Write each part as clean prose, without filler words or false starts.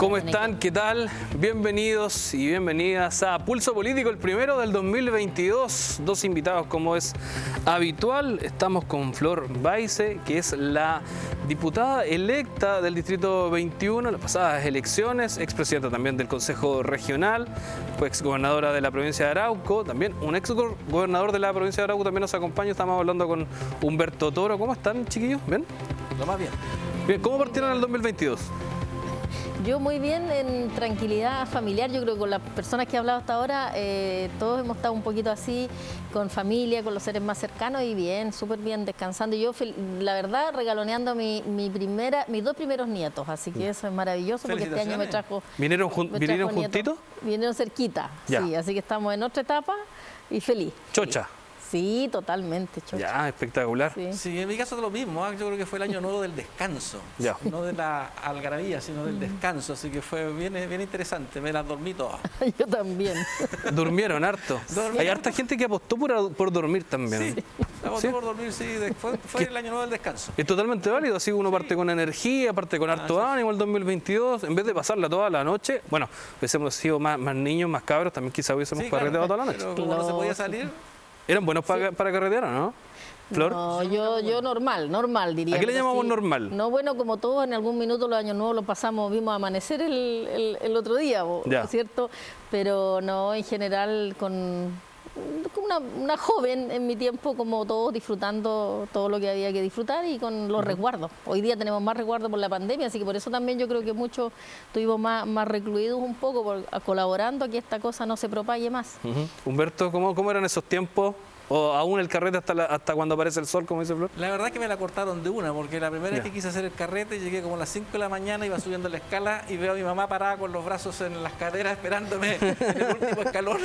¿Cómo están? ¿Qué tal? Bienvenidos y bienvenidas a Pulso Político, el primero del 2022. Dos invitados como es habitual. Estamos con Flor Baize, que es la diputada electa del Distrito 21 en las pasadas elecciones, expresidenta también del Consejo Regional, fue exgobernadora de la provincia de Arauco, también un exgobernador de la provincia de Arauco también nos acompaña. Estamos hablando con Humberto Toro. ¿Cómo están, chiquillos? ¿Bien? Lo más bien. Bien, ¿cómo partieron el 2022? Yo muy bien, en tranquilidad familiar. Yo creo que con las personas que he hablado hasta ahora, todos hemos estado un poquito así, con familia, con los seres más cercanos y bien, súper bien, descansando. Y yo, la verdad, regaloneando mis dos primeros nietos, así que eso es maravilloso porque este año me trajo... ¿Vinieron juntitos? Vinieron cerquita, ya. Sí, así que estamos en otra etapa y feliz. Chocha. Sí, totalmente, chocha. Ya, espectacular. Sí, en mi caso es lo mismo, yo creo que fue el año nuevo del descanso, ya. No de la algarabía, sino del descanso, así que fue bien interesante, me las dormí todas. Yo también. Durmieron harto. Hay harta gente que apostó por dormir también. Sí, apostó por dormir, sí, fue el año nuevo del descanso. Es totalmente válido, así uno parte con energía, parte con harto ánimo el 2022, en vez de pasarla toda la noche. Bueno, hubiésemos sido más niños, más cabros, también quizá hubiésemos carreteado toda la noche. Pero como no se podía salir... ¿Eran buenos para carretear o no? ¿Flor? No, yo normal diría. ¿A qué le llamamos sí. Normal? No, bueno, como todos, en algún minuto los años nuevos los pasamos, vimos amanecer el otro día, ¿no es cierto? Pero no, en general, con una joven en mi tiempo, como todos, disfrutando todo lo que había que disfrutar y con los resguardos. Hoy día tenemos más resguardos por la pandemia, así que por eso también yo creo que muchos estuvimos más recluidos un poco, colaborando a que esta cosa no se propague más. Humberto, ¿cómo eran esos tiempos? ¿O aún el carrete hasta cuando aparece el sol, como dice Flor? La verdad es que me la cortaron de una, porque la primera vez que quise hacer el carrete, llegué como a las 5 de la mañana, iba subiendo la escala y veo a mi mamá parada con los brazos en las caderas esperándome en el último escalón.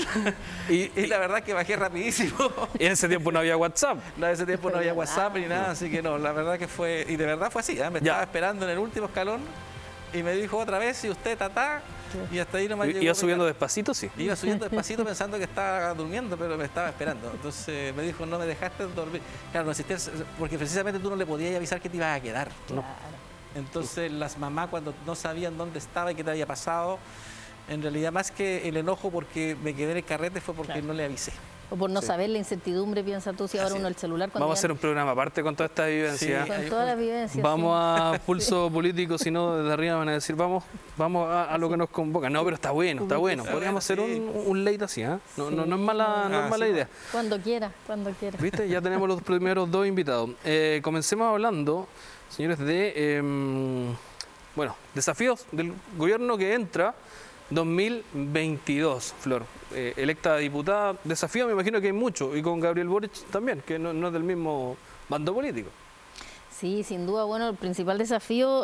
y la verdad es que bajé rapidísimo. Y en ese tiempo no había WhatsApp. No, en ese tiempo no había WhatsApp ni nada, así que no, la verdad que fue, y de verdad fue así, me estaba esperando en el último escalón y me dijo otra vez, si usted tatá, y hasta ahí nomás llegó. ¿Iba subiendo despacito? Sí. Iba subiendo despacito pensando que estaba durmiendo, pero me estaba esperando. Entonces me dijo, no me dejaste dormir. Claro, no existía, porque precisamente tú no le podías avisar que te ibas a quedar. Claro. Entonces las mamás, cuando no sabían dónde estaba y qué te había pasado, en realidad más que el enojo porque me quedé en el carrete fue porque no le avisé. O por no saber la incertidumbre, piensa tú, si ahora uno el celular... Vamos a hacer un programa aparte con toda esta vivencia. Sí, con toda la vivencia. Vamos a Pulso Político, si no, desde arriba van a decir, vamos a lo que nos convoca. No, pero está bueno. Podríamos hacer un late así, ¿eh? No es mala idea. Cuando quiera. ¿Viste? Ya tenemos los primeros dos invitados. Comencemos hablando, señores, de desafíos del gobierno que entra 2022, Flor, electa diputada. Desafío me imagino que hay mucho, y con Gabriel Boric también, que no es del mismo bando político. Sí, sin duda, bueno, el principal desafío,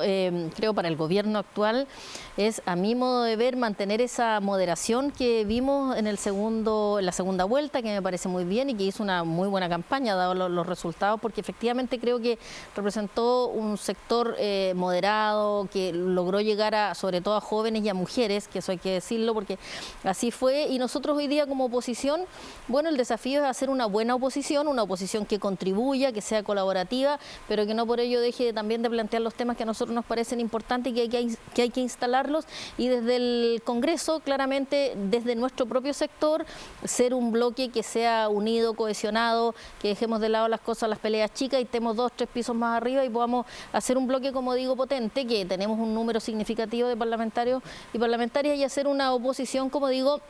creo, para el gobierno actual es, a mi modo de ver, mantener esa moderación que vimos en la segunda vuelta, que me parece muy bien y que hizo una muy buena campaña, dado los resultados, porque efectivamente creo que representó un sector moderado, que logró llegar sobre todo a jóvenes y a mujeres, que eso hay que decirlo, porque así fue. Y nosotros hoy día como oposición, bueno, el desafío es hacer una buena oposición, una oposición que contribuya, que sea colaborativa, pero que no por ello deje también de plantear los temas que a nosotros nos parecen importantes y que hay que instalarlos, y desde el Congreso, claramente, desde nuestro propio sector, ser un bloque que sea unido, cohesionado, que dejemos de lado las cosas, las peleas chicas, y estemos 2 o 3 pisos más arriba y podamos hacer un bloque, como digo, potente, que tenemos un número significativo de parlamentarios y parlamentarias, y hacer una oposición, como digo,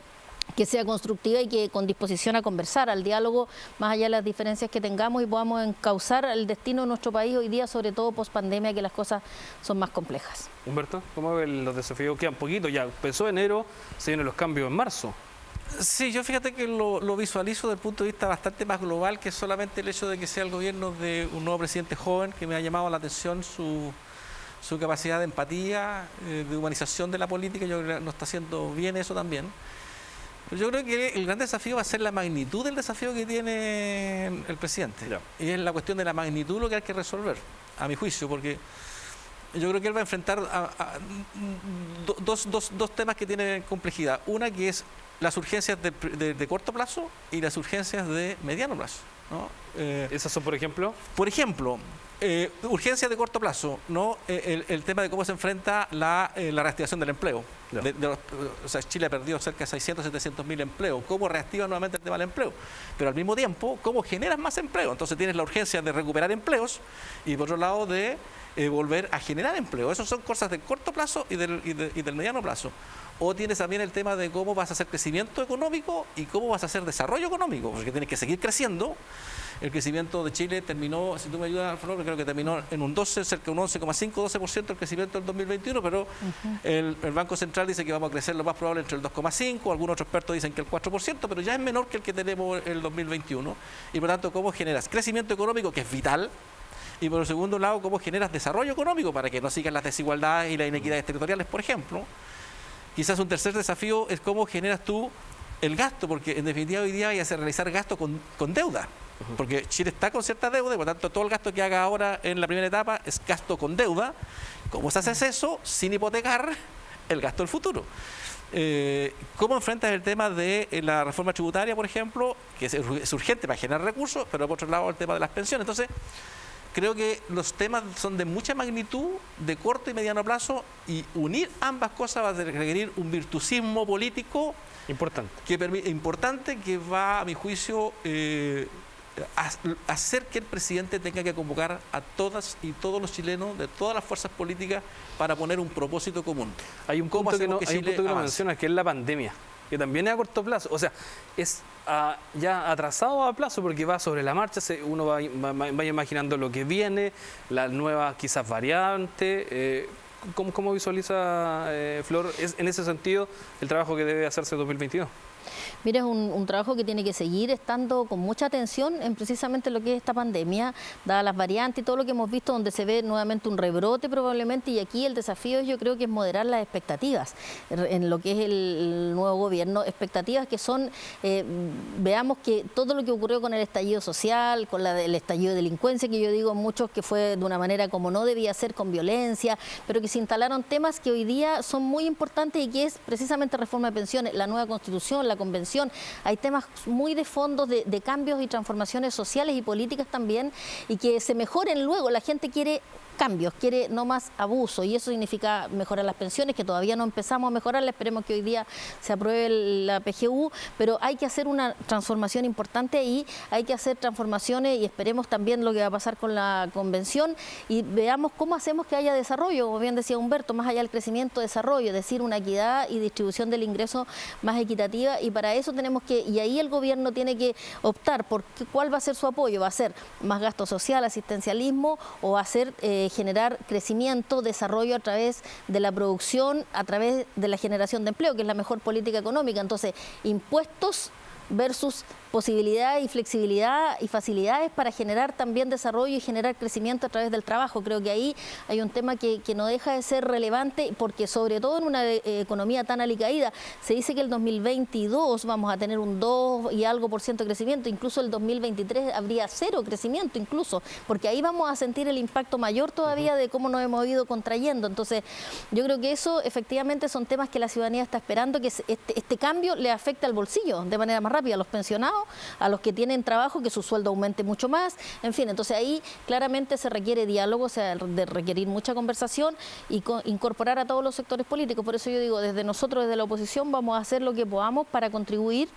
que sea constructiva y que con disposición a conversar, al diálogo, más allá de las diferencias que tengamos, y podamos encauzar el destino de nuestro país hoy día, sobre todo post pandemia, que las cosas son más complejas. Humberto, ¿cómo ven los desafíos? Quedan poquito, ya empezó enero, se vienen los cambios en marzo. Sí, yo fíjate que lo visualizo desde el punto de vista bastante más global que solamente el hecho de que sea el gobierno de un nuevo presidente joven, que me ha llamado la atención su capacidad de empatía, de humanización de la política. Yo creo que nos está haciendo bien eso también. Yo creo que el gran desafío va a ser la magnitud del desafío que tiene el presidente. Y es la cuestión de la magnitud lo que hay que resolver, a mi juicio, porque yo creo que él va a enfrentar dos temas que tienen complejidad. Una que es las urgencias de corto plazo y las urgencias de mediano plazo, ¿no? ¿Esas son, por ejemplo? Por ejemplo, urgencias de corto plazo, ¿no? El tema de cómo se enfrenta la reactivación del empleo. No. O sea, Chile ha perdido cerca de 600, 700 mil empleos. ¿Cómo reactiva nuevamente el tema del empleo? Pero al mismo tiempo, ¿cómo generas más empleo? Entonces tienes la urgencia de recuperar empleos y por otro lado de volver a generar empleo. Esas son cosas de corto plazo y del mediano plazo. O tienes también el tema de cómo vas a hacer crecimiento económico y cómo vas a hacer desarrollo económico, porque tienes que seguir creciendo. El crecimiento de Chile terminó, si tú me ayudas, Flor, creo que terminó en un 12, cerca de un 11,5, 12% el crecimiento del 2021, pero el Banco Central dice que vamos a crecer lo más probable entre el 2,5, algunos otros expertos dicen que el 4%, pero ya es menor que el que tenemos el 2021. Y por tanto, ¿cómo generas crecimiento económico, que es vital? Y por el segundo lado, ¿cómo generas desarrollo económico para que no sigan las desigualdades y las inequidades territoriales, por ejemplo? Quizás un tercer desafío es cómo generas tú el gasto, porque en definitiva hoy día hay que realizar gasto con deuda. Porque Chile está con cierta deuda y por lo tanto todo el gasto que haga ahora en la primera etapa es gasto con deuda. ¿Cómo se hace eso sin hipotecar el gasto del futuro? ¿Cómo enfrentas el tema de la reforma tributaria, por ejemplo, que es urgente para generar recursos, pero por otro lado el tema de las pensiones? Entonces, creo que los temas son de mucha magnitud, de corto y mediano plazo, y unir ambas cosas va a requerir un virtuosismo político importante que va, a mi juicio, hacer que el presidente tenga que convocar a todas y todos los chilenos de todas las fuerzas políticas para poner un propósito común. Hay un punto que no mencionas, que es la pandemia, que también es a corto plazo. O sea, es ya atrasado a plazo porque va sobre la marcha, uno va imaginando lo que viene, las nuevas quizás variantes. ¿Cómo visualiza, Flor, en ese sentido el trabajo que debe hacerse en 2022? Mira, es un trabajo que tiene que seguir estando con mucha atención en precisamente lo que es esta pandemia, dadas las variantes y todo lo que hemos visto, donde se ve nuevamente un rebrote probablemente, y aquí el desafío yo creo que es moderar las expectativas en lo que es el nuevo gobierno, expectativas que son, veamos que todo lo que ocurrió con el estallido social, con el estallido de delincuencia, que yo digo muchos que fue de una manera como no debía ser, con violencia, pero que se instalaron temas que hoy día son muy importantes y que es precisamente reforma de pensiones, la nueva constitución, la convención. Hay temas muy de fondo de cambios y transformaciones sociales y políticas también, y que se mejoren luego. La gente quiere cambios, quiere no más abuso, y eso significa mejorar las pensiones, que todavía no empezamos a mejorarlas. Esperemos que hoy día se apruebe la PGU, pero hay que hacer una transformación importante ahí, hay que hacer transformaciones, y esperemos también lo que va a pasar con la convención, y veamos cómo hacemos que haya desarrollo, como bien decía Humberto, más allá del crecimiento, desarrollo, es decir, una equidad y distribución del ingreso más equitativa, y para eso tenemos que, y ahí el gobierno tiene que optar por cuál va a ser su apoyo. ¿Va a ser más gasto social, asistencialismo, o va a ser generar crecimiento, desarrollo a través de la producción, a través de la generación de empleo, que es la mejor política económica? Entonces, impuestos versus posibilidades y flexibilidad y facilidades para generar también desarrollo y generar crecimiento a través del trabajo. Creo que ahí hay un tema que no deja de ser relevante, porque sobre todo en una economía tan alicaída, se dice que el 2022 vamos a tener un 2 y algo % de crecimiento, incluso el 2023 habría 0 crecimiento incluso, porque ahí vamos a sentir el impacto mayor todavía de cómo nos hemos ido contrayendo. Entonces, yo creo que eso efectivamente son temas que la ciudadanía está esperando, que este cambio le afecte al bolsillo de manera más rápida, a los pensionados, a los que tienen trabajo, que su sueldo aumente mucho más, en fin. Entonces ahí claramente se requiere diálogo, se de requerir mucha conversación y incorporar a todos los sectores políticos. Por eso yo digo, desde nosotros, desde la oposición, vamos a hacer lo que podamos para contribuir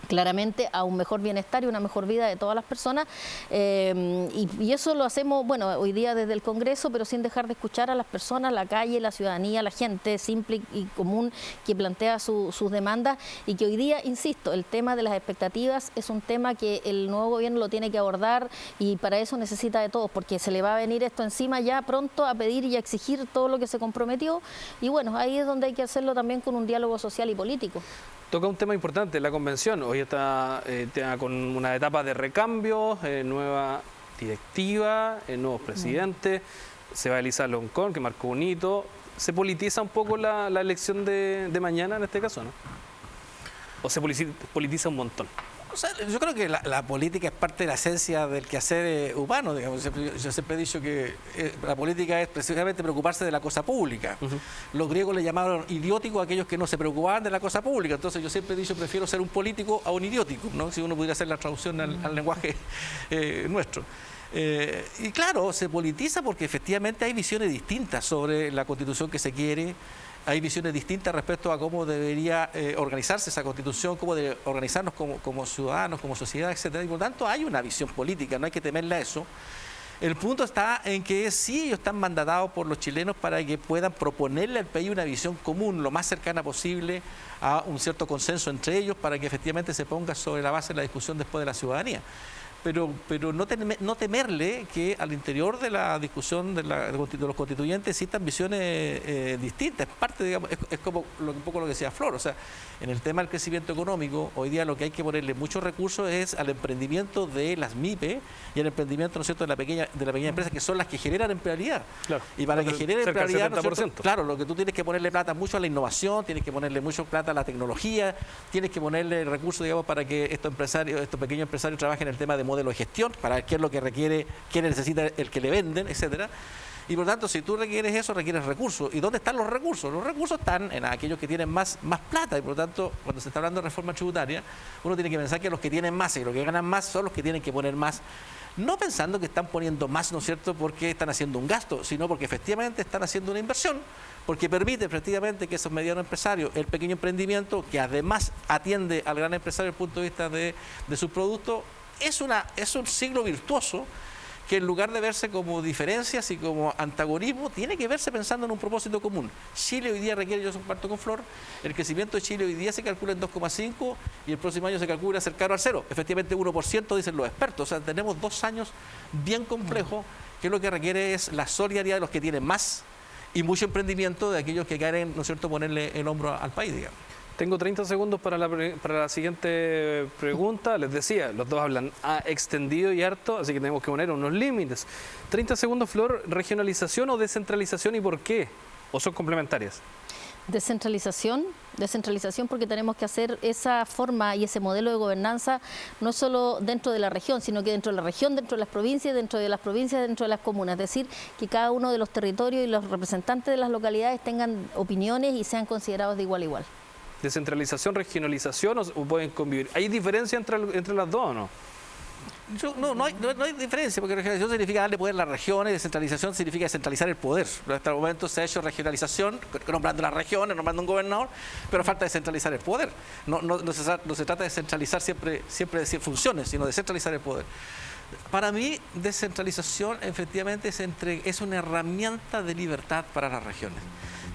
claramente a un mejor bienestar y una mejor vida de todas las personas, y eso lo hacemos, bueno, hoy día desde el Congreso, pero sin dejar de escuchar a las personas, la calle, la ciudadanía, la gente simple y común que plantea sus demandas, y que hoy día, insisto, el tema de las expectativas es un tema que el nuevo gobierno lo tiene que abordar, y para eso necesita de todos, porque se le va a venir esto encima ya pronto a pedir y a exigir todo lo que se comprometió, y bueno, ahí es donde hay que hacerlo también con un diálogo social y político. Toca un tema importante, la convención. Hoy está con una etapa de recambio, nueva directiva, nuevos presidentes. Se va Elisa Loncón, que marcó un hito. ¿Se politiza un poco la elección de mañana en este caso, no? ¿O se politiza un montón? O sea, yo creo que la política es parte de la esencia del quehacer humano, digamos. Yo siempre he dicho que la política es precisamente preocuparse de la cosa pública. Los griegos le llamaron idiótico a aquellos que no se preocupaban de la cosa pública. Entonces yo siempre he dicho, prefiero ser un político a un idiótico, ¿no? Si uno pudiera hacer la traducción al lenguaje nuestro. Y claro, se politiza porque efectivamente hay visiones distintas sobre la Constitución que se quiere. Hay visiones distintas respecto a cómo debería organizarse esa Constitución, cómo debe organizarnos como ciudadanos, como sociedad, etcétera. Y por lo tanto hay una visión política, no hay que temerle a eso. El punto está en que sí, ellos están mandatados por los chilenos para que puedan proponerle al país una visión común, lo más cercana posible a un cierto consenso entre ellos, para que efectivamente se ponga sobre la base de la discusión después de la ciudadanía. Pero no temerle que al interior de la discusión de los constituyentes existan visiones distintas. Es parte, digamos, es como un poco lo que decía Flor. O sea, en el tema del crecimiento económico, hoy día lo que hay que ponerle muchos recursos es al emprendimiento de las MIPE y al emprendimiento, ¿no es cierto?, de la pequeña empresa, que son las que generan empleabilidad. Claro. Y para que genere empleabilidad, ¿no es cierto?, claro, lo que tú tienes que ponerle plata mucho a la innovación, tienes que ponerle mucho plata a la tecnología, tienes que ponerle recursos, digamos, para que estos pequeños empresarios trabajen en el tema de modelo de gestión, para ver qué es lo que requiere, qué necesita el que le venden, etcétera. Y por lo tanto, si tú requieres eso, requieres recursos. ¿Y dónde están los recursos? Los recursos están en aquellos que tienen más plata. Y por lo tanto, cuando se está hablando de reforma tributaria, uno tiene que pensar que los que tienen más y los que ganan más son los que tienen que poner más. No pensando que están poniendo más, ¿no es cierto?, porque están haciendo un gasto, sino porque efectivamente están haciendo una inversión, porque permite efectivamente que esos medianos empresarios, el pequeño emprendimiento, que además atiende al gran empresario desde el punto de vista de sus productos, es un ciclo virtuoso que en lugar de verse como diferencias y como antagonismo, tiene que verse pensando en un propósito común. Chile hoy día requiere, yo comparto con Flor, el crecimiento de Chile hoy día se calcula en 2,5 y el próximo año se calcula cercano al 0. Efectivamente 1% dicen los expertos. O sea, tenemos 2 años bien complejos, que lo que requiere es la solidaridad de los que tienen más y mucho emprendimiento de aquellos que quieren, ¿no es cierto?, ponerle el hombro al país, digamos. Tengo 30 segundos para la siguiente pregunta. Les decía, los dos hablan extendido y harto, así que tenemos que poner unos límites. 30 segundos, Flor. ¿Regionalización o descentralización y por qué? ¿O son complementarias? Descentralización porque tenemos que hacer esa forma y ese modelo de gobernanza no solo dentro de la región, sino que dentro de la región, dentro de las provincias, dentro de las provincias, dentro de las comunas. Es decir, que cada uno de los territorios y los representantes de las localidades tengan opiniones y sean considerados de igual a igual. ¿Descentralización, regionalización o pueden convivir? ¿Hay diferencia entre las dos o no? No hay diferencia, porque regionalización significa darle poder a las regiones, descentralización significa descentralizar el poder. Hasta el momento se ha hecho regionalización, nombrando las regiones, nombrando un gobernador, pero falta descentralizar el poder. No se trata de centralizar siempre funciones, sino de centralizar el poder. Para mí, descentralización efectivamente es una herramienta de libertad para las regiones.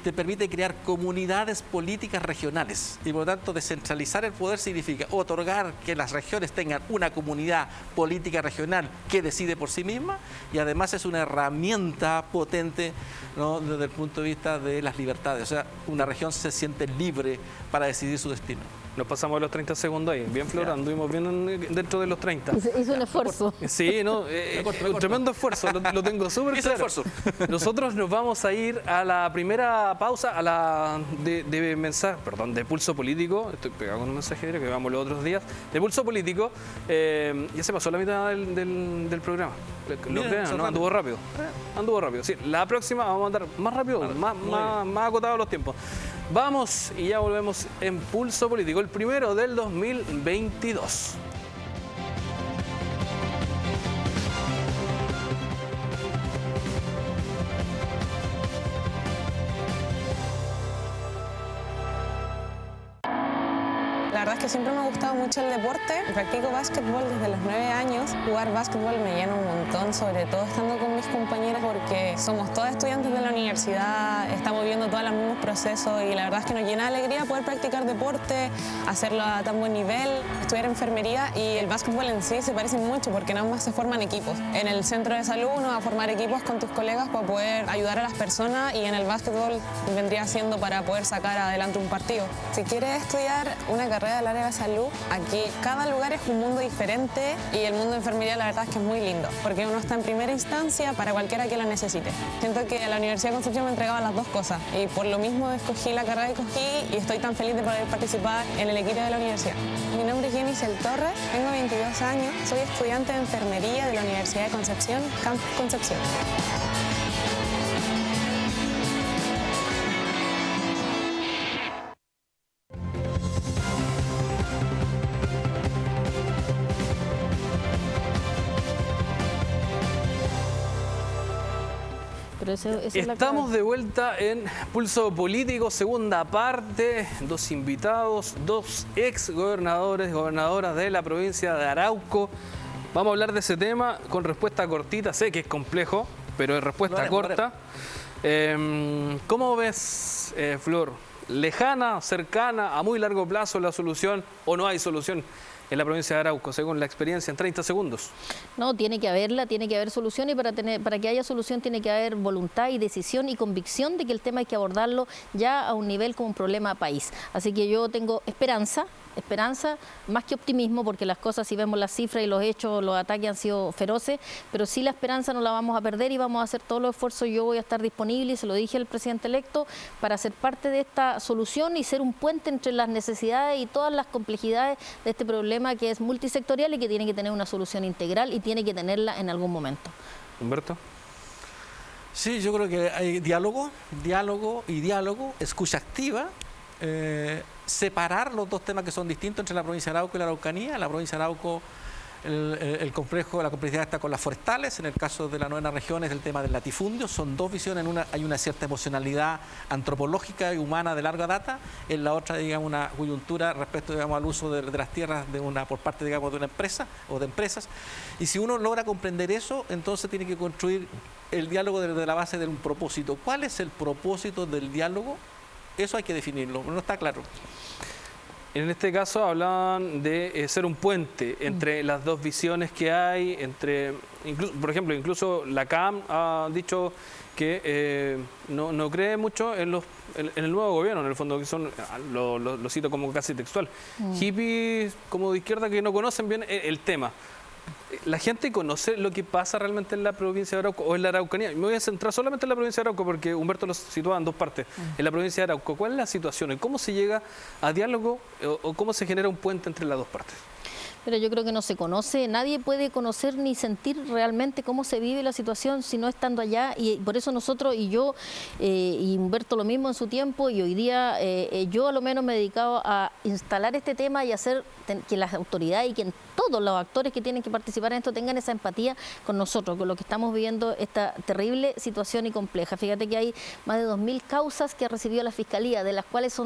Te permite crear comunidades políticas regionales y por lo tanto descentralizar el poder significa otorgar que las regiones tengan una comunidad política regional que decide por sí misma y además es una herramienta potente, ¿no?, desde el punto de vista de las libertades. O sea, una región se siente libre para decidir su destino. Nos pasamos a los 30 segundos ahí. Bien, Flor, anduvimos bien dentro de los 30. Hizo un esfuerzo. Sí, no, un tremendo esfuerzo, lo tengo súper claro. Nosotros nos vamos a ir a la primera pausa, a la de Pulso Político. Estoy pegado con un mensaje que vamos los otros días. De Pulso Político, ya se pasó la mitad del programa. ¿Lo creen? ¿No? Anduvo rápido. Anduvo rápido. Sí, la próxima vamos a andar más rápido, más acotados los tiempos. Vamos y ya volvemos en Pulso Político, el primero del 2022. La verdad es que siempre me ha gustado mucho el deporte. Practico básquetbol desde los 9 años. Jugar básquetbol me llena un montón, sobre todo estando con mis compañeras porque somos todas estudiantes de la universidad, estamos viviendo todos los mismos procesos y la verdad es que nos llena de alegría poder practicar deporte, hacerlo a tan buen nivel, estudiar enfermería y el básquetbol en sí se parecen mucho porque en ambas se forman equipos. En el centro de salud uno va a formar equipos con tus colegas para poder ayudar a las personas y en el básquetbol vendría siendo para poder sacar adelante un partido. Si quieres estudiar una carrera del área de salud, aquí cada lugar es un mundo diferente y el mundo de enfermería la verdad es que es muy lindo, porque uno está en primera instancia para cualquiera que la necesite. Siento que la Universidad de Concepción me entregaba las dos cosas y por lo mismo escogí la carrera que escogí y estoy tan feliz de poder participar en el equipo de la universidad. Mi nombre es Jenisel Torres, tengo 22 años, soy estudiante de enfermería de la Universidad de Concepción, Campus Concepción. Pero esa es la Estamos clave. de vuelta en Pulso Político, segunda parte, 2 invitados, 2 ex gobernadores, gobernadoras de la provincia de Arauco. Vamos a hablar de ese tema con respuesta cortita, sé que es complejo, pero es respuesta corta. ¿Cómo ves, Flor? ¿Lejana, cercana, a muy largo plazo la solución o no hay solución en la provincia de Arauco, según la experiencia, en 30 segundos? No, tiene que haberla, tiene que haber solución y para que haya solución tiene que haber voluntad y decisión y convicción de que el tema hay que abordarlo ya a un nivel como un problema país. Así que yo tengo esperanza más que optimismo, porque las cosas, si vemos las cifras y los hechos, los ataques han sido feroces, pero sí la esperanza no la vamos a perder y vamos a hacer todos los esfuerzos. Yo voy a estar disponible, y se lo dije al presidente electo, para ser parte de esta solución y ser un puente entre las necesidades y todas las complejidades de este problema que es multisectorial y que tiene que tener una solución integral y tiene que tenerla en algún momento. Humberto. Sí, yo creo que hay diálogo, escucha activa, separar los dos temas que son distintos entre la provincia de Arauco y la Araucanía. En la provincia de Arauco el complejo, la complejidad está con las forestales, en el caso de la novena región es el tema del latifundio. Son dos visiones, en una hay una cierta emocionalidad antropológica y humana de larga data, en la otra, digamos, una coyuntura respecto, digamos, al uso de las tierras por parte, digamos, de una empresa o de empresas. Y si uno logra comprender eso, entonces tiene que construir el diálogo desde la base de un propósito. ¿Cuál es el propósito del diálogo? Eso hay que definirlo, no está claro. En este caso hablaban de ser un puente entre las dos visiones que hay, por ejemplo, incluso la CAM ha dicho que no cree mucho en el nuevo gobierno, en el fondo, que son, lo cito como casi textual, hippies como de izquierda que no conocen bien el tema. ¿La gente conoce lo que pasa realmente en la provincia de Arauco o en la Araucanía? Me voy a centrar solamente en la provincia de Arauco porque Humberto lo situaba en dos partes. En la provincia de Arauco, ¿cuál es la situación? ¿Y cómo se llega a diálogo o cómo se genera un puente entre las dos partes? Pero yo creo que no se conoce, nadie puede conocer ni sentir realmente cómo se vive la situación si no estando allá, y por eso nosotros y yo y Humberto lo mismo en su tiempo, y hoy día yo a lo menos me he dedicado a instalar este tema y hacer que las autoridades y que todos los actores que tienen que participar en esto tengan esa empatía con nosotros, con lo que estamos viviendo, esta terrible situación y compleja. Fíjate que hay más de 2.000 causas que ha recibido la Fiscalía, de las cuales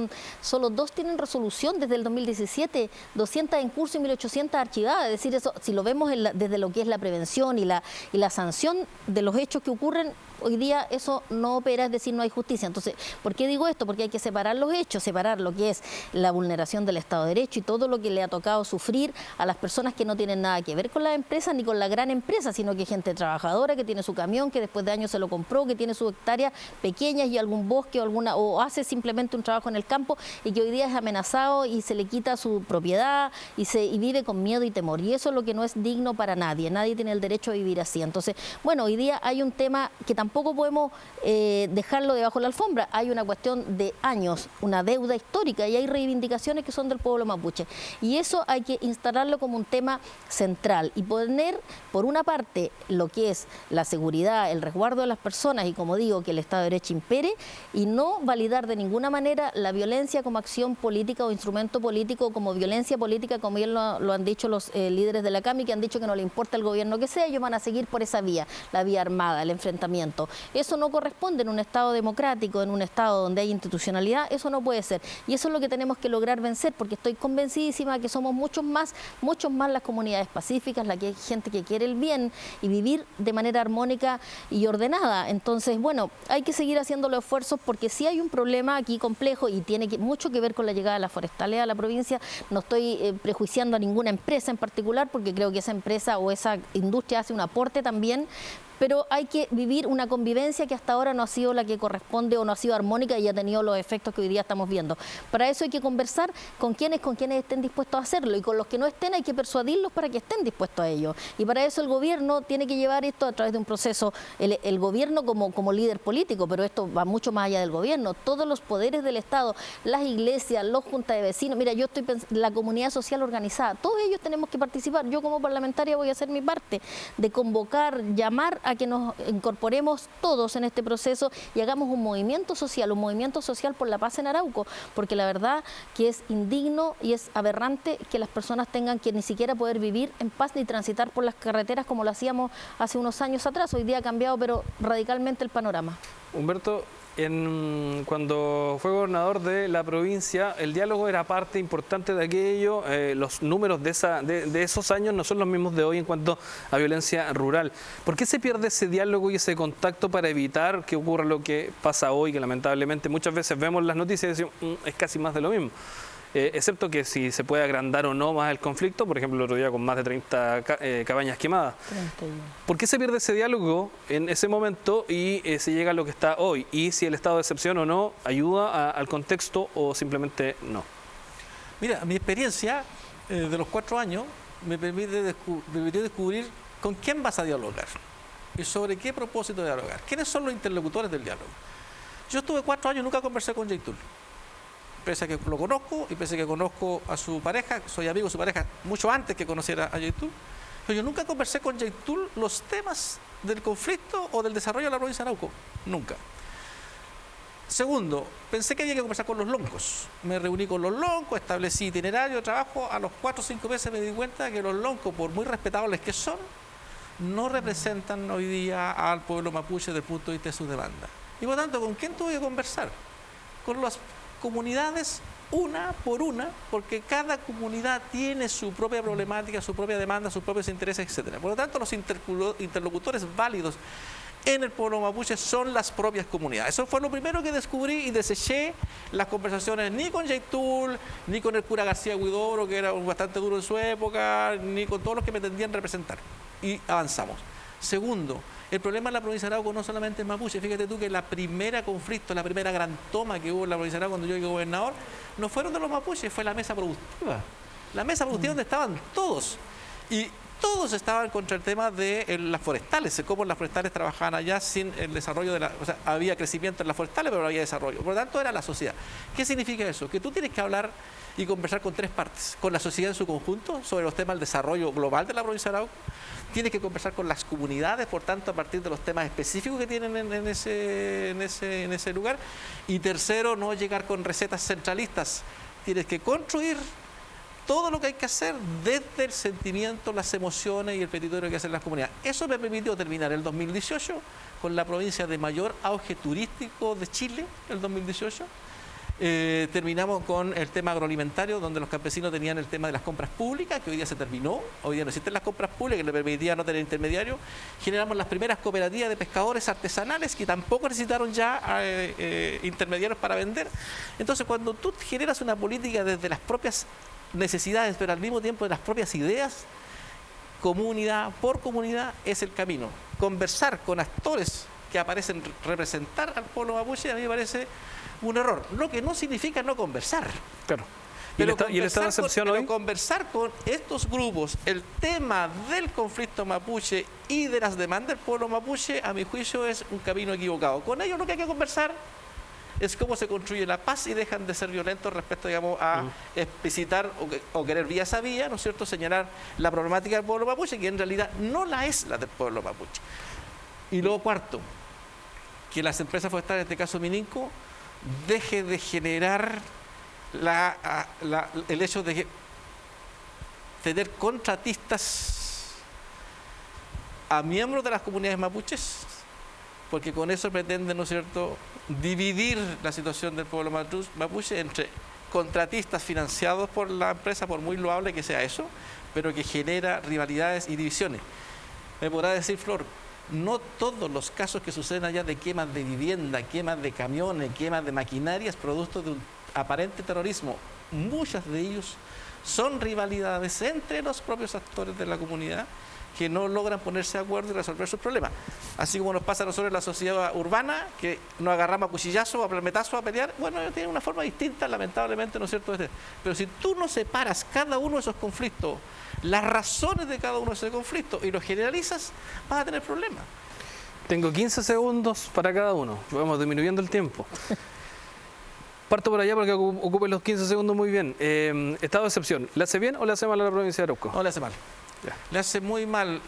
solo 2 tienen resolución desde el 2017, 200 en curso y 1.800 archivadas. Es decir, eso, si lo vemos desde lo que es la prevención y la sanción de los hechos que ocurren, hoy día eso no opera, es decir, no hay justicia. Entonces, ¿por qué digo esto? Porque hay que separar los hechos, separar lo que es la vulneración del Estado de Derecho y todo lo que le ha tocado sufrir a las personas que no tienen nada que ver con la empresa ni con la gran empresa, sino que gente trabajadora que tiene su camión, que después de años se lo compró, que tiene sus hectáreas pequeñas y algún bosque o hace simplemente un trabajo en el campo y que hoy día es amenazado y se le quita su propiedad y vive con miedo y temor. Y eso es lo que no es digno para nadie. Nadie tiene el derecho a vivir así. Entonces, bueno, hoy día hay un tema que tampoco podemos dejarlo debajo de la alfombra. Hay una cuestión de años, una deuda histórica y hay reivindicaciones que son del pueblo mapuche. Y eso hay que instalarlo como un tema central y poner, por una parte, lo que es la seguridad, el resguardo de las personas y, como digo, que el Estado de Derecho impere y no validar de ninguna manera la violencia como acción política o instrumento político, como violencia política, como bien lo han dicho los líderes de la CAMI, que han dicho que no le importa el gobierno que sea, ellos van a seguir por esa vía, la vía armada, el enfrentamiento. Eso no corresponde en un Estado democrático, en un Estado donde hay institucionalidad, eso no puede ser. Y eso es lo que tenemos que lograr vencer, porque estoy convencidísima que somos muchos más las comunidades pacíficas, la que hay gente que quiere el bien y vivir de manera armónica y ordenada. Entonces, bueno, hay que seguir haciendo los esfuerzos porque sí hay un problema aquí complejo y tiene mucho que ver con la llegada de las forestales a la provincia. No estoy prejuiciando a ninguna empresa en particular porque creo que esa empresa o esa industria hace un aporte también, pero hay que vivir una convivencia que hasta ahora no ha sido la que corresponde o no ha sido armónica y ha tenido los efectos que hoy día estamos viendo. Para eso hay que conversar con quienes estén dispuestos a hacerlo y con los que no estén hay que persuadirlos para que estén dispuestos a ello. Y para eso el gobierno tiene que llevar esto a través de un proceso, el gobierno como líder político, pero esto va mucho más allá del gobierno, todos los poderes del Estado, las iglesias, los juntas de vecinos, mira, yo estoy pensando, la comunidad social organizada, todos ellos tenemos que participar. Yo como parlamentaria voy a hacer mi parte de convocar, llamar a que nos incorporemos todos en este proceso y hagamos un movimiento social por la paz en Arauco, porque la verdad que es indigno y es aberrante que las personas tengan que ni siquiera poder vivir en paz ni transitar por las carreteras como lo hacíamos hace unos años atrás. Hoy día ha cambiado pero radicalmente el panorama. Humberto, cuando fue gobernador de la provincia, el diálogo era parte importante de aquello. Los números de esos años no son los mismos de hoy en cuanto a violencia rural. ¿Por qué se pierde ese diálogo y ese contacto para evitar que ocurra lo que pasa hoy, que lamentablemente muchas veces vemos las noticias y decimos, es casi más de lo mismo? Excepto que si se puede agrandar o no más el conflicto, por ejemplo el otro día con más de 30 cabañas quemadas. 31. ¿Por qué se pierde ese diálogo en ese momento y se llega a lo que está hoy? Y si el estado de excepción o no ayuda al contexto o simplemente no. Mira, mi experiencia de los 4 años me permitió descubrir con quién vas a dialogar y sobre qué propósito dialogar. ¿Quiénes son los interlocutores del diálogo? Yo estuve 4 años y nunca conversé con Yaitul. Pese a que lo conozco y pese a que conozco a su pareja, soy amigo de su pareja mucho antes que conociera a Yaitul, pero yo nunca conversé con Yaitul los temas del conflicto o del desarrollo de la provincia de Arauco, nunca. Segundo, pensé que había que conversar con los loncos. Me reuní con los loncos, establecí itinerario de trabajo. A los 4 o 5 meses me di cuenta de que los loncos, por muy respetables que son, no representan hoy día al pueblo mapuche desde el punto de vista de sus demandas. Y por tanto, ¿con quién tuve que conversar? Con las comunidades una por una, porque cada comunidad tiene su propia problemática, su propia demanda, sus propios intereses, etc. Por lo tanto, los interlocutores válidos en el pueblo mapuche son las propias comunidades. Eso fue lo primero que descubrí y deseché las conversaciones ni con Yaitul, ni con el cura García Huidobro, que era bastante duro en su época, ni con todos los que me tendían a representar. Y avanzamos. Segundo, el problema en la provincia de Arauco no solamente es mapuche. Fíjate tú que la primera conflicto, la primera gran toma que hubo en la provincia de Arauco cuando yo llegué gobernador, no fueron de los mapuches, fue la mesa productiva. La mesa productiva donde estaban todos. Y todos estaban contra el tema de las forestales, cómo las forestales trabajaban allá sin el desarrollo de o sea, había crecimiento en las forestales, pero no había desarrollo. Por lo tanto, era la sociedad. ¿Qué significa eso? Que tú tienes que hablar y conversar con 3 partes. Con la sociedad en su conjunto, sobre los temas del desarrollo global de la provincia de Arauco. Tienes que conversar con las comunidades, por tanto, a partir de los temas específicos que tienen en ese lugar. Y tercero, no llegar con recetas centralistas. Tienes que construir todo lo que hay que hacer desde el sentimiento, las emociones y el petitorio que hacen las comunidades. Eso me permitió terminar el 2018 con la provincia de mayor auge turístico de Chile, el 2018. Terminamos con el tema agroalimentario, donde los campesinos tenían el tema de las compras públicas, que hoy día se terminó. Hoy día no existen las compras públicas, que le permitían no tener intermediarios. Generamos las primeras cooperativas de pescadores artesanales, que tampoco necesitaron ya intermediarios para vender. Entonces, cuando tú generas una política desde las propias necesidades, pero al mismo tiempo de las propias ideas, comunidad por comunidad, es el camino. Conversar con actores que aparecen representar al pueblo mapuche, a mí me parece un error, lo que no significa no conversar. Claro. Pero ¿Y el estado de excepción hoy? Conversar con estos grupos el tema del conflicto mapuche y de las demandas del pueblo mapuche, a mi juicio, es un camino equivocado. Con ellos lo que hay que conversar es cómo se construye la paz y dejan de ser violentos respecto, digamos, a explicitar o querer vía esa vía, ¿no es cierto?, señalar la problemática del pueblo mapuche, que en realidad no la es la del pueblo mapuche. Y luego, cuarto, que las empresas forestales, en este caso Mininco, deje de generar el hecho de tener contratistas a miembros de las comunidades mapuches, porque con eso pretenden, ¿no es cierto?, dividir la situación del pueblo mapuche entre contratistas financiados por la empresa, por muy loable que sea eso, pero que genera rivalidades y divisiones. Me podrá decir, Flor, no todos los casos que suceden allá de quemas de vivienda, quemas de camiones, quemas de maquinarias, producto de un aparente terrorismo. Muchas de ellos son rivalidades entre los propios actores de la comunidad que no logran ponerse de acuerdo y resolver sus problemas. Así como nos pasa a nosotros en la sociedad urbana, que nos agarramos a cuchillazos, a palmetazos, a pelear. Bueno, ellos tienen una forma distinta, lamentablemente, ¿no es cierto? Pero si tú no separas cada uno de esos conflictos, las razones de cada uno de esos conflictos, y los generalizas, vas a tener problemas. Tengo 15 segundos para cada uno. Vamos disminuyendo el tiempo. Parto por allá porque ocupe los 15 segundos muy bien. Estado de excepción. ¿Le hace bien o le hace mal a la provincia de Arauco? No le hace mal. Le hace muy mal.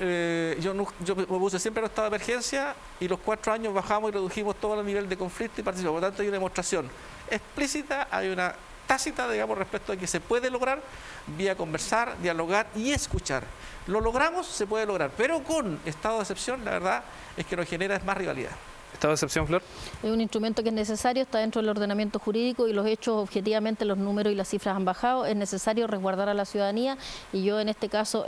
Yo me puse siempre en estado de emergencia y los 4 años bajamos y redujimos todo el nivel de conflicto y participación. Por lo tanto, hay una demostración explícita, hay una tácita, digamos, respecto a que se puede lograr vía conversar, dialogar y escuchar. Lo logramos, se puede lograr, pero con estado de excepción, la verdad es que nos genera más rivalidad. ¿Estado de excepción, Flor? Es un instrumento que es necesario, está dentro del ordenamiento jurídico y los hechos, objetivamente, los números y las cifras han bajado. Es necesario resguardar a la ciudadanía y yo en este caso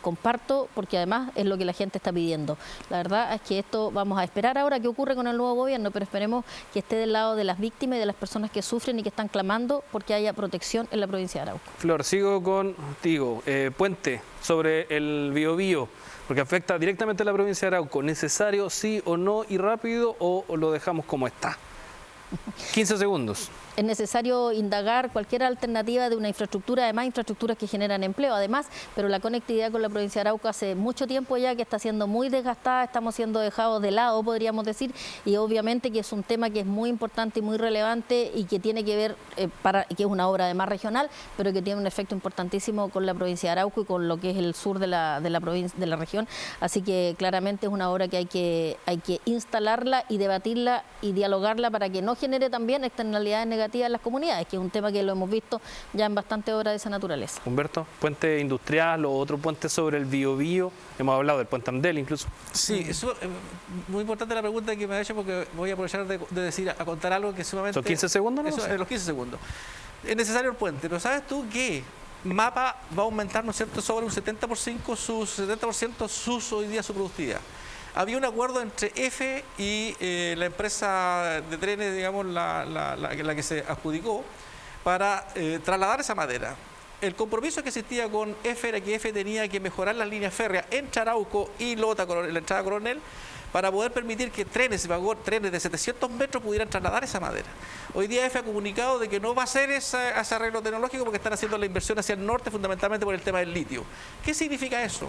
comparto, porque además es lo que la gente está pidiendo. La verdad es que esto vamos a esperar ahora qué ocurre con el nuevo gobierno, pero esperemos que esté del lado de las víctimas y de las personas que sufren y que están clamando porque haya protección en la provincia de Arauco. Flor, sigo contigo. Puente sobre el Biobío, porque afecta directamente a la provincia de Arauco. ¿Necesario sí o no y rápido o lo dejamos como está? 15 segundos. Es necesario indagar cualquier alternativa de una infraestructura, además infraestructuras que generan empleo, además, pero la conectividad con la provincia de Arauco hace mucho tiempo ya que está siendo muy desgastada, estamos siendo dejados de lado, podríamos decir, y obviamente que es un tema que es muy importante y muy relevante y que tiene que ver, que es una obra además regional, pero que tiene un efecto importantísimo con la provincia de Arauco y con lo que es el sur de la región, así que claramente es una obra que hay que instalarla y debatirla y dialogarla para que no genere también externalidades negativas en las comunidades, que es un tema que lo hemos visto ya en bastantes obras de esa naturaleza. Humberto, puente industrial o otro puente sobre el Biobío, hemos hablado del puente Amdel incluso. Sí, eso es muy importante la pregunta que me ha hecho porque voy a aprovechar a contar algo que sumamente... ¿Son 15 segundos? No? Eso, los 15 segundos. Es necesario el puente, pero ¿sabes tú qué? MAPA va a aumentar, ¿no es cierto?, sobre un 70% hoy día su productividad. Había un acuerdo entre EFE y la empresa de trenes, digamos, la que se adjudicó, para trasladar esa madera. El compromiso que existía con EFE era que EFE tenía que mejorar las líneas férreas entre Arauco y Lota, la entrada Coronel, para poder permitir que trenes de 700 metros pudieran trasladar esa madera. Hoy día EFE ha comunicado de que no va a hacer ese arreglo tecnológico porque están haciendo la inversión hacia el norte fundamentalmente por el tema del litio. ¿Qué significa eso?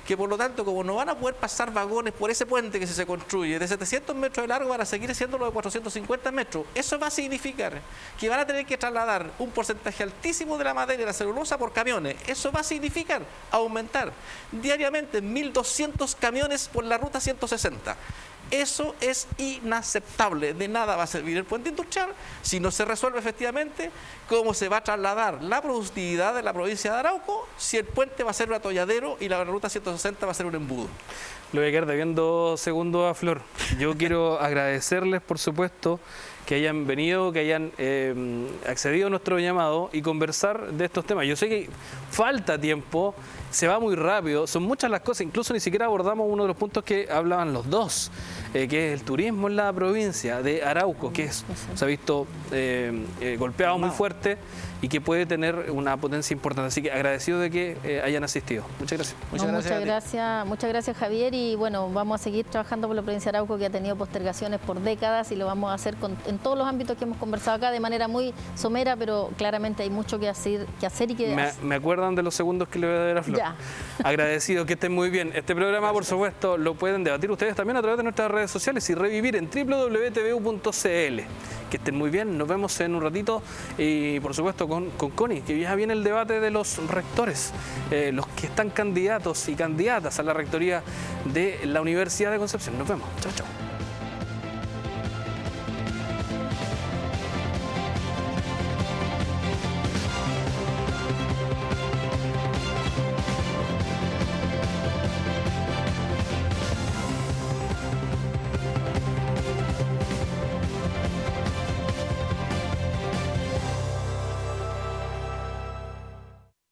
Que por lo tanto, como no van a poder pasar vagones por ese puente que se construye de 700 metros de largo, van a seguir haciéndolo de 450 metros. Eso va a significar que van a tener que trasladar un porcentaje altísimo de la madera y la celulosa por camiones. Eso va a significar aumentar diariamente 1.200 camiones por la ruta 160. Eso es inaceptable. De nada va a servir el puente industrial si no se resuelve efectivamente cómo se va a trasladar la productividad de la provincia de Arauco si el puente va a ser un atolladero y la ruta 160 va a ser un embudo. Le voy a quedar debiendo segundos a Flor. Yo quiero agradecerles, por supuesto, que hayan venido, que hayan accedido a nuestro llamado y conversar de estos temas. Yo sé que falta tiempo, se va muy rápido, son muchas las cosas, incluso ni siquiera abordamos uno de los puntos que hablaban los dos, que es el turismo en la provincia de Arauco, que se ha visto golpeado muy fuerte y que puede tener una potencia importante. Así que agradecido de que hayan asistido. Muchas gracias. Muchas gracias, Javier, y bueno, vamos a seguir trabajando por la provincia de Arauco, que ha tenido postergaciones por décadas, y lo vamos a hacer en todos los ámbitos que hemos conversado acá de manera muy somera, pero claramente hay mucho que hacer y que... Me acuerdan de los segundos que le voy a dar a Flor. Ya. Agradecido, que estén muy bien. Este programa, por supuesto, lo pueden debatir ustedes también a través de nuestras redes sociales y revivir en www.tvu.cl. Que estén muy bien, nos vemos en un ratito y por supuesto con Connie, que ya viene el debate de los rectores, los que están candidatos y candidatas a la rectoría de la Universidad de Concepción. Nos vemos, chao, chao.